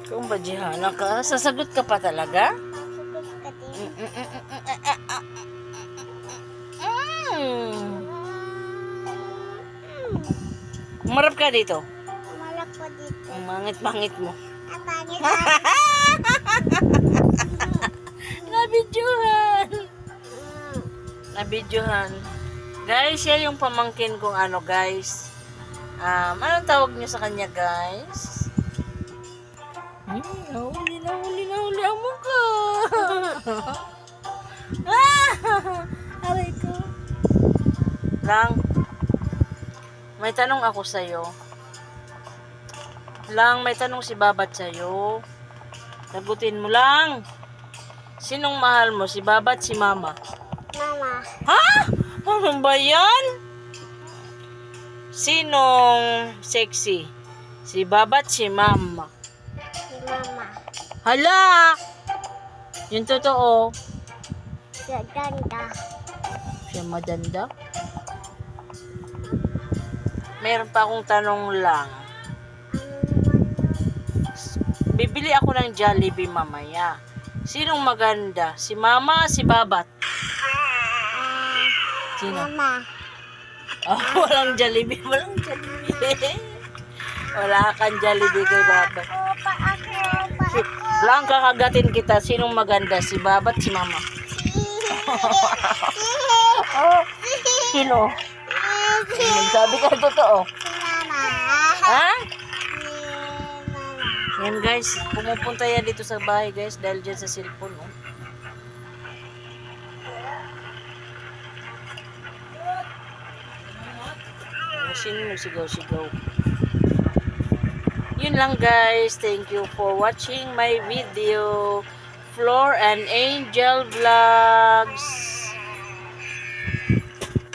Kung badihana ka, sasagot ka pa talaga? Sagot ka din. Umarap ka dito. Malak ko dito. Ang mangit-mangit mo. Ang pangit. Nabidyohan. Nabidyohan. Guys, yan yung pamangkin kong ano, guys. Anong tawag niyo sa kanya, guys? Huli ang mukha. Aray ko. Lang, may tanong ako sa'yo. Lang, may tanong si Babat sa'yo. Sagutin mo lang. Sinong mahal mo? Si Babat, si Mama? Mama. Ha? Ano ba yan? Sinong sexy? Si Babat, si Mama? Si Mama. Hala! Yung totoo. Siya ganda. Siya madanda. Meron pa akong tanong lang. Bibili ako ng Jollibee mamaya. Sinong maganda? Si Mama, si Babat? Sino? Mama. Walang Jollibee. Walang Jollibee. Wala kang Jollibee kay Babat. Lang kakagatin kita. Sinong maganda? Si Babat, si Mama? Sino? Sabi ka totoo. Mama. Ha? Yan guys, pumupunta yan dito sa bahay guys dahil dyan sa cellphone. Oh. Sino nagsigaw-sigaw? Yun lang guys. Thank you for watching my video. Floor and Angel Vlogs.